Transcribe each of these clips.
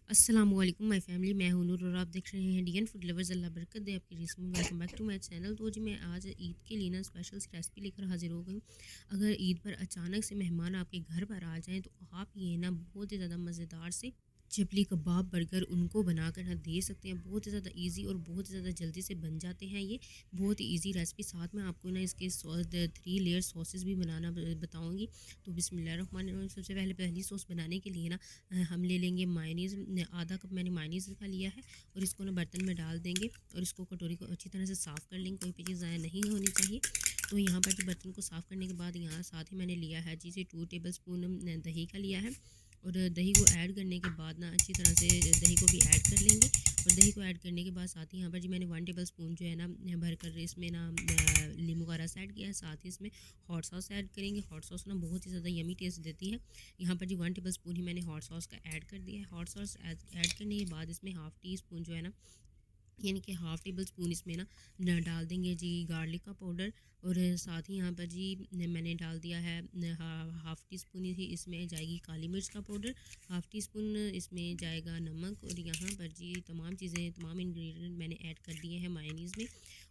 अस्सलाम वालेकुम my family. मैं हूं नूर और आप देख रहे हैं इंडियन फूड लवर्स। अल्लाह बरकत दे आपकी रिस्क में। Welcome back to my channel. तो जी मैं आज ईद के लिए ना स्पेशल सी रेसिपी लेकर हाजिर हो गई। अगर ईद पर अचानक से मेहमान आपके घर पर आ जाएं तो आप ये ना बहुत ही ज़्यादा मज़ेदार से चिपली कबाब बर्गर उनको बनाकर ना दे सकते हैं। बहुत ही ज़्यादा इजी और बहुत ही ज़्यादा जल्दी से बन जाते हैं ये। बहुत ही इजी रेसिपी। साथ में आपको ना इसके 3 लेयर सॉसेस भी बनाना बताऊँगी। तो बिस्मिल्लाहिर्रहमानिर्रहीम। सबसे पहले पहली सॉस बनाने के लिए ना हम ले लेंगे मायोनीज़। आधा कप मैंने मायोनीज़ का लिया है और इसको ना बर्तन में डाल देंगे और इसको कटोरी को अच्छी तरह से साफ़ कर लेंगे। कोई भी चीज़ ज़ाया नहीं होनी चाहिए। तो यहाँ पर जो बर्तन को साफ़ करने के बाद यहाँ साथ ही मैंने लिया है जी से 2 टेबल स्पून दही का लिया है। और दही को ऐड करने के बाद ना अच्छी तरह से दही को भी ऐड कर लेंगे। और दही को ऐड करने के बाद साथ ही यहाँ पर जी मैंने 1 टेबल स्पून जो है ना भर कर इसमें ना नींबू का रस ऐड किया है। साथ ही इसमें हॉट सॉस ऐड करेंगे। हॉट सॉस ना बहुत ही ज़्यादा यमी टेस्ट देती है। यहाँ पर जी 1 टेबल स्पून ही मैंने हॉट सॉस का ऐड कर दिया है। हॉट सॉस ऐड करने के बाद इसमें हाफ़ टी स्पून जो है ना, यानी कि हाफ़ टेबल स्पून इसमें ना डाल देंगे जी गार्लिक का पाउडर। और साथ ही यहाँ पर जी मैंने डाल दिया है हाफ़ टी स्पून ही इसमें जाएगी काली मिर्च का पाउडर। हाफ़ टी स्पून इसमें जाएगा नमक। और यहाँ पर जी तमाम चीज़ें तमाम इंग्रेडिएंट मैंने ऐड कर दिए हैं मायोनीज़ में।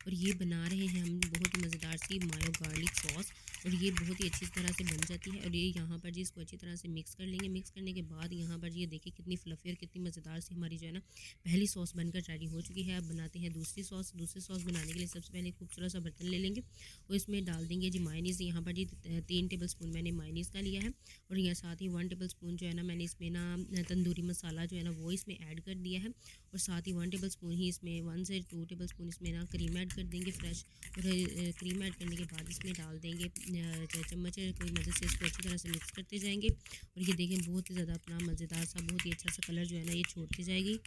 और ये बना रहे हैं हम बहुत ही मज़ेदार सी मायो गार्लिक सॉस। और ये बहुत ही अच्छी तरह से बन जाती है। और ये यहाँ पर जी इसको अच्छी तरह से मिक्स कर लेंगे। मिक्स करने के बाद यहाँ पर जी ये देखिए कितनी फ्लफ़ी और कितनी मज़ेदार सी हमारी जो है ना पहली सॉस बनकर रेडी हो चुकी है। अब बनाते हैं दूसरी सॉस। दूसरी सॉस बनाने के लिए सबसे पहले खूबसूरत सा बर्तन ले लेंगे और इसमें डाल देंगे जी मायोनीज़। यहाँ पर जी 3 टेबल स्पून मैंने मायोनीज़ का लिया है। और यहाँ साथ ही 1 टेबल स्पून जो है ना मैंने इसमें ना तंदूरी मसाला जो है ना वो इसमें ऐड कर दिया है। और साथ ही 1 टेबल स्पून ही इसमें 1 से 2 टेबल स्पून इसमें ना क्रीम ऐड कर देंगे फ्रेश। और क्रीम ऐड करने के बाद इसमें डाल देंगे चम्मच की मदद से इसको अच्छी तरह से मिक्स करते जाएंगे। और ये देखें बहुत ही ज़्यादा अपना मज़ेदार सा बहुत ही अच्छा सा कलर जो है ना ये छोड़ती जाएगी।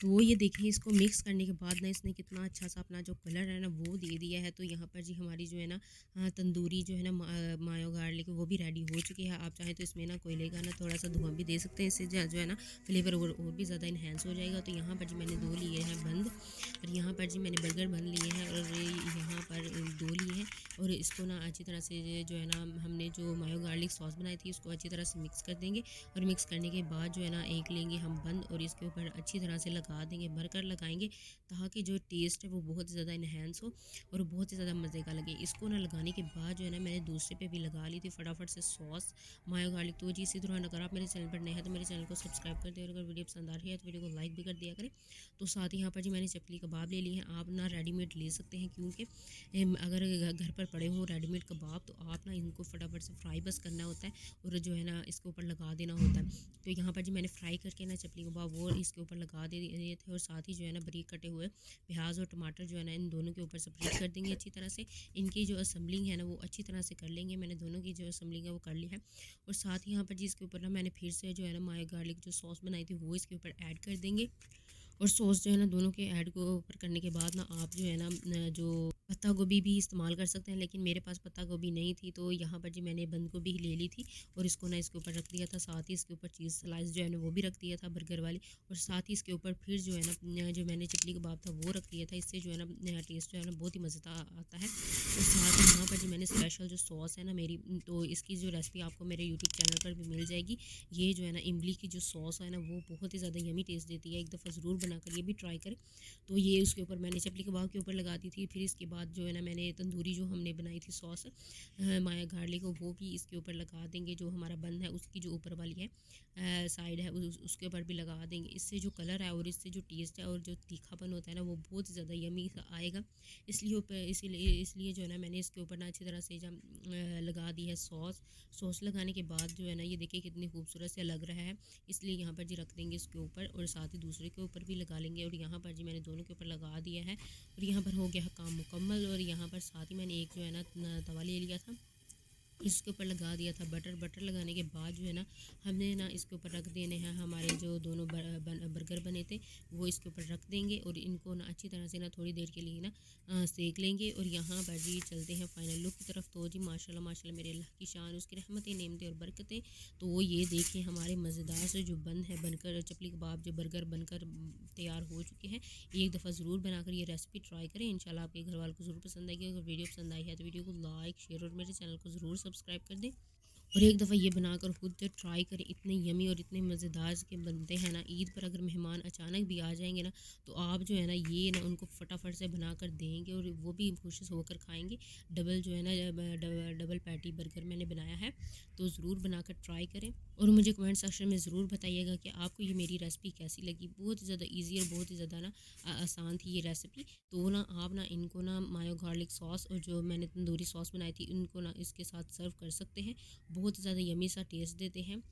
तो वो ये देखें इसको मिक्स करने के बाद ना इसने कितना अच्छा सा अपना जो कलर है ना वो दे दिया है। तो यहाँ पर जी हमारी जो है ना तंदूरी जो है ना मायो गार्लिक वो भी रेडी हो चुकी है। आप चाहें तो इसमें ना कोयले का ना थोड़ा सा धुआं भी दे सकते हैं। इससे जो है ना फ्लेवर और भी ज़्यादा इन्हेंस हो जाएगा। तो यहाँ पर जी मैंने 2 लिए हैं बंद। और यहाँ पर जी मैंने बर्गर बन लिए हैं और यहाँ पर 2 लिए हैं। और इसको ना अच्छी तरह से जो है ना हमने जो मायो गार्लिक सॉस बनाई थी उसको अच्छी तरह से मिक्स कर देंगे। और मिक्स करने के बाद जो है ना एक लेंगे हम बंद और इसके ऊपर अच्छी तरह से लगा देंगे, भरकर लगाएंगे ताकि जो टेस्ट है वो बहुत ज़्यादा इन्हेंस हो और बहुत ही ज़्यादा मज़े का लगे। इसको ना लगाने के बाद जो है ना मैंने दूसरे पे भी लगा ली थी फटाफट से सॉस मायो गार्लिक। तो जी इसी तरह अगर आप मेरे चैनल पर नए हैं तो मेरे चैनल को सब्सक्राइब कर दें। और अगर वीडियो पसंद आ रही है तो वीडियो को लाइक भी कर दिया करें। तो साथ ही यहाँ पर जी मैंने चपली कबाब ले लिए हैं। आप ना रेडीमेड ले सकते हैं क्योंकि अगर घर पर पड़े हों रेडीमेड कबाब तो आप ना इनको फटाफट से फ्राई बस करना होता है और जो है ना इसके ऊपर लगा देना होता है। तो यहाँ पर जी मैंने फ्राई करके ना चपली कबाब वो इसके ऊपर लगा दे दिए थे। और साथ ही जो है ना बारीक कटे हुए प्याज और टमाटर जो है ना इन दोनों के ऊपर स्प्रेड कर देंगे अच्छी तरह से। इनकी जो असेंबलिंग है ना वो अच्छी तरह से कर लेंगे। मैंने दोनों की जो असेंबलिंग है वो कर ली है। और साथ ही यहाँ पर जी इसके ऊपर ना मैंने फिर से जो है ना मायो गार्लिक जो सॉस बनाई थी वो इसके ऊपर ऐड कर देंगे। और सॉस जो है ना दोनों के ऐड को ऊपर करने के बाद ना आप जो है ना जो पत्ता गोभी भी इस्तेमाल कर सकते हैं। लेकिन मेरे पास पत्ता गोभी नहीं थी तो यहाँ पर जी मैंने बंद गोभी ही ले ली थी और इसको ना इसके ऊपर रख दिया था। साथ ही इसके ऊपर चीज़ स्लाइस जो है ना वो भी रख दिया था बर्गर वाली। और साथ ही इसके ऊपर फिर जो है ना जो मैंने चिपली कबाब था वो रख दिया था। इससे जो है ना टेस्ट जो है ना बहुत ही मज़ेदार आता है। और साथ ही यहाँ पर जी मैंने स्पेशल जो सॉस है ना मेरी, तो इसकी जो रेसिपी आपको मेरे यूट्यूब चैनल पर भी मिल जाएगी। ये जो है ना इमली की जो सॉस है ना वो बहुत ही ज़्यादा यमी टेस्ट देती है। एक दफ़ा ज़रूर बनाकर ये भी ट्राई करें। तो ये उसके ऊपर मैंने चपली कबाब के ऊपर लगा दी थी। फिर इसके बाद जो है ना मैंने तंदूरी जो हमने बनाई थी सॉस माया गार्लिक को वो भी इसके ऊपर लगा देंगे। जो हमारा बन है उसकी जो ऊपर वाली है साइड है उसके ऊपर भी लगा देंगे। इससे जो कलर है और इससे जो टेस्ट है और जो तीखापन होता है ना वो बहुत ज़्यादा यमी आएगा। इसलिए जो है ना मैंने इसके ऊपर ना अच्छी तरह से जब लगा दी है सॉस। सॉस लगाने के बाद जो है ना ये देखिए कितनी खूबसूरत से लग रहा है। इसलिए यहाँ पर जी रख देंगे इसके ऊपर और साथ ही दूसरे के ऊपर भी लगा लेंगे। और यहाँ पर जी मैंने दोनों के ऊपर लगा दिया है और यहाँ पर हो गया काम मुकम्मल। और यहाँ पर साथ ही मैंने एक जो है ना तवा ले लिया था, इसके ऊपर लगा दिया था बटर। बटर लगाने के बाद जो है ना हमने ना इसके ऊपर रख देने हैं हमारे जो दोनों बर्गर बने थे वो इसके ऊपर रख देंगे। और इनको ना अच्छी तरह से ना थोड़ी देर के लिए ना सेक लेंगे। और यहाँ पर जी चलते हैं फाइनल लुक की तरफ। तो जी माशाल्लाह माशाल्लाह मेरे अल्लाह की शान उसकी रहमतें नेमतें और बरकतें। तो वो ये देखें हमारे मज़ेदार से जो बन है बनकर चपली कबाब जो बर्गर बनकर तैयार हो चुके हैं। एक दफ़ा ज़रूर बनाकर ये रेसिपी ट्राई करें। इंशाल्लाह आपके घर वालों को ज़रूर पसंद आएगी। अगर वीडियो पसंद आई है तो वीडियो को लाइक शेयर और मेरे चैनल को ज़रूर सब्सक्राइब कर दें। और एक दफ़ा ये बनाकर खुद ट्राई करें, इतने यमी और इतने मज़ेदार के बनते हैं ना। ईद पर अगर मेहमान अचानक भी आ जाएँगे ना, तो आप जो है ना ये ना उनको फटाफट से बनाकर देंगे और वो भी खुश होकर खाएँगे। डबल जो है ना डबल पैटी बर्गर मैंने बनाया है, तो ज़रूर बनाकर ट्राई करें और मुझे कमेंट सेक्शन में ज़रूर बताइएगा कि आपको ये मेरी रेसिपी कैसी लगी। बहुत ही ज़्यादा ईज़ी और बहुत ही ज़्यादा ना आसान थी ये रेसिपी। तो ना आप ना इनको ना मायो गार्लिक सॉस और जो मैंने तंदूरी सॉस बनाई थी, इनको ना इसके साथ सर्व कर सकते हैं। बहुत ज़्यादा यम्मी सा टेस्ट देते हैं।